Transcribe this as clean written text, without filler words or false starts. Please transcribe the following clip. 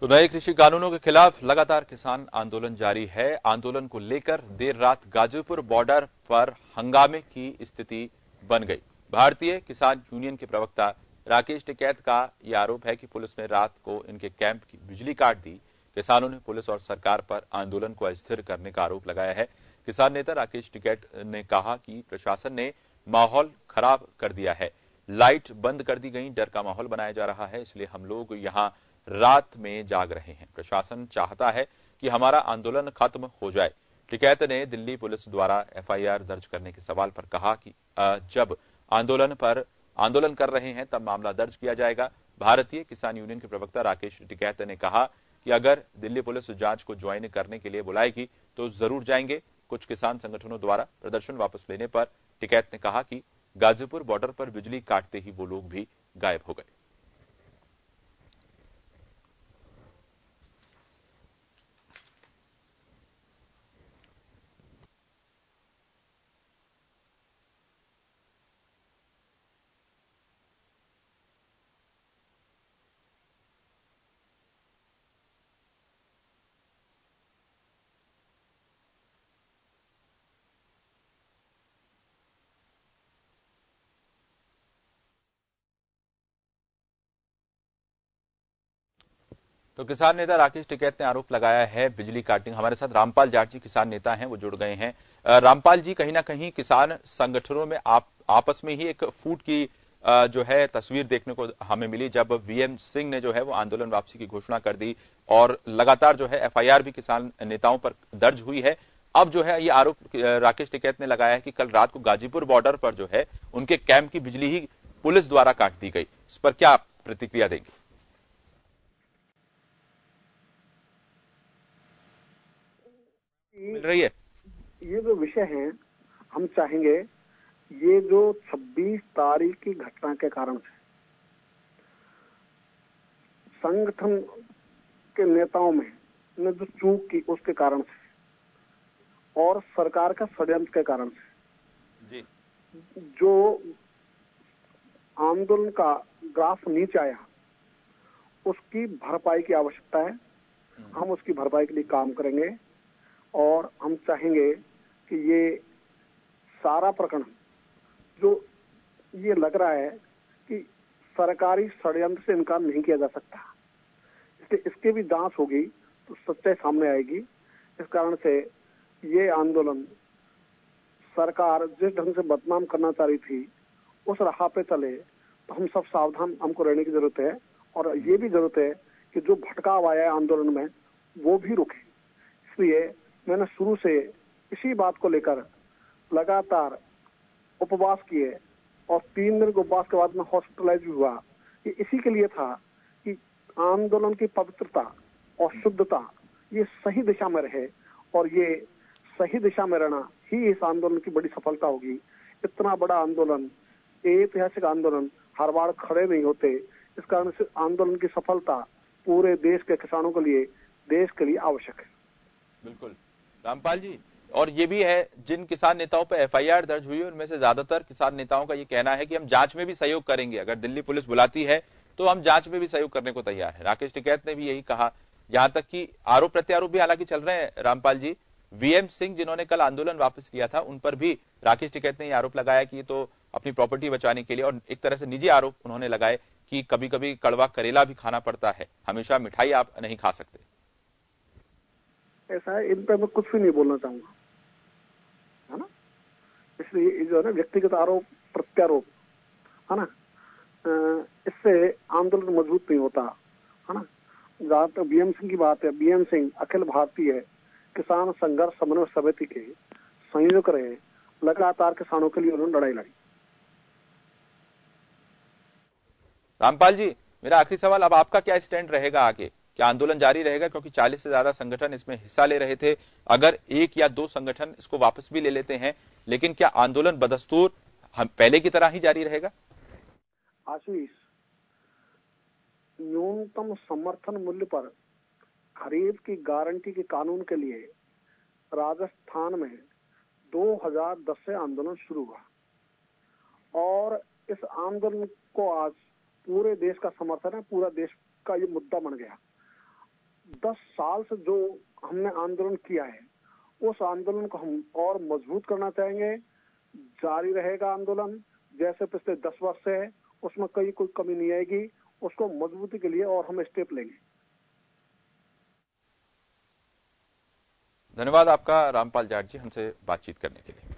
तो नए कृषि कानूनों के खिलाफ लगातार किसान आंदोलन जारी है। आंदोलन को लेकर देर रात गाजीपुर बॉर्डर पर हंगामे की स्थिति बन गई। भारतीय किसान यूनियन के प्रवक्ता राकेश टिकैत का यह आरोप है कि पुलिस ने रात को इनके कैंप की बिजली काट दी। किसानों ने पुलिस और सरकार पर आंदोलन को अस्थिर करने का आरोप लगाया है। किसान नेता राकेश टिकैत ने कहा कि प्रशासन ने माहौल खराब कर दिया है, लाइट बंद कर दी गई, डर का माहौल बनाया जा रहा है, इसलिए हम लोग यहां रात में जाग रहे हैं। प्रशासन चाहता है कि हमारा आंदोलन खत्म हो जाए। टिकैत ने दिल्ली पुलिस द्वारा एफआईआर दर्ज करने के सवाल पर कहा कि जब आंदोलन कर रहे हैं तब मामला दर्ज किया जाएगा। भारतीय किसान यूनियन के प्रवक्ता राकेश टिकैत ने कहा कि अगर दिल्ली पुलिस जांच को ज्वाइन करने के लिए बुलाएगी तो जरूर जाएंगे। कुछ किसान संगठनों द्वारा प्रदर्शन वापस लेने पर टिकैत ने कहा कि गाजीपुर बॉर्डर पर बिजली काटते ही वो लोग भी गायब हो गए। तो किसान नेता राकेश टिकैत ने आरोप लगाया है बिजली काटने। हमारे साथ रामपाल जाट जी किसान नेता हैं, वो जुड़ गए हैं। रामपाल जी, कहीं ना कहीं किसान संगठनों में आपस में ही एक फूट की जो है तस्वीर देखने को हमें मिली जब वीएम सिंह ने जो है वो आंदोलन वापसी की घोषणा कर दी और लगातार जो है एफआईआर भी किसान नेताओं पर दर्ज हुई है। अब जो है ये आरोप राकेश टिकैत ने लगाया है कि कल रात को गाजीपुर बॉर्डर पर जो है उनके कैंप की बिजली ही पुलिस द्वारा काट दी गई। इस पर क्या प्रतिक्रिया देंगे? मिल रही है। ये जो विषय है, हम चाहेंगे ये जो 26 तारीख की घटना के कारण से संगठन के नेताओं में ने जो चूक की उसके कारण से और सरकार का षड्यंत्र के कारण से जी। जो आंदोलन का ग्राफ नीचे आया, उसकी भरपाई की आवश्यकता है। हम उसकी भरपाई के लिए काम करेंगे और हम चाहेंगे कि ये सारा प्रकरण जो ये लग रहा है कि सरकारी षड्यंत्र से इनकार नहीं किया जा सकता, इसलिए इसकी भी जांच होगी तो सच्चाई सामने आएगी। इस कारण से ये आंदोलन सरकार जिस ढंग से बदनाम करना चाह रही थी उस राह पे चले तो हम सब सावधान हमको रहने की जरूरत है और ये भी जरूरत है कि जो भटकाव आया है आंदोलन में वो भी रुके। इसलिए मैंने शुरू से इसी बात को लेकर लगातार उपवास किए और 3 दिन के उपवास के बाद में हॉस्पिटलाइज भी हुआ। ये इसी के लिए था कि आंदोलन की पवित्रता और शुद्धता ये सही दिशा में रहे और ये सही दिशा में रहना ही इस आंदोलन की बड़ी सफलता होगी। इतना बड़ा आंदोलन, ऐतिहासिक आंदोलन हर बार खड़े नहीं होते। इस कारण से आंदोलन की सफलता पूरे देश के किसानों के लिए, देश के लिए आवश्यक है। बिल्कुल रामपाल जी, और ये भी है जिन किसान नेताओं पर एफआईआर दर्ज हुई है उनमें से ज्यादातर किसान नेताओं का ये कहना है कि हम जांच में भी सहयोग करेंगे, अगर दिल्ली पुलिस बुलाती है तो हम जांच में भी सहयोग करने को तैयार है। राकेश टिकैत ने भी यही कहा। यहां तक कि आरोप प्रत्यारोप भी हालांकि चल रहे हैं रामपाल जी। वीएम सिंह जिन्होंने कल आंदोलन वापस लिया था उन पर भी राकेश टिकैत ने यह आरोप लगाया कि ये तो अपनी प्रॉपर्टी बचाने के लिए, और एक तरह से निजी आरोप उन्होंने लगाए कि कभी कभी कड़वा करेला भी खाना पड़ता है, हमेशा मिठाई आप नहीं खा सकते। ऐसा है, इन पर मैं कुछ भी नहीं बोलना चाहूंगा, है ना। इसलिए जो है ना व्यक्तिगत आरोप प्रत्यारोप, है ना, इससे आंदोलन मजबूत नहीं होता, है ना। जहां तक बीएम सिंह की बात है, बीएम सिंह अखिल भारतीय किसान संघर्ष समन्वय समिति के संयोजक रहे, लगातार किसानों के लिए उन्होंने लड़ाई लड़ी। रामपाल जी, मेरा आखिरी सवाल, अब आपका क्या स्टैंड रहेगा आगे? क्या आंदोलन जारी रहेगा? क्योंकि 40 से ज्यादा संगठन इसमें हिस्सा ले रहे थे। अगर 1 या 2 संगठन इसको वापस भी ले लेते हैं, लेकिन क्या आंदोलन बदस्तूर हम पहले की तरह ही जारी रहेगा? आशीष, न्यूनतम समर्थन मूल्य पर खरीद की गारंटी के कानून के लिए राजस्थान में 2010 से आंदोलन शुरू हुआ और इस आंदोलन को आज पूरे देश का समर्थन है, पूरा देश का ये मुद्दा बन गया। 10 साल से जो हमने आंदोलन किया है, उस आंदोलन को हम और मजबूत करना चाहेंगे। जारी रहेगा आंदोलन जैसे पिछले 10 वर्ष से है, उसमें कोई कमी नहीं आएगी। उसको मजबूती के लिए और हम स्टेप लेंगे। धन्यवाद आपका रामपाल जाट जी, हमसे बातचीत करने के लिए।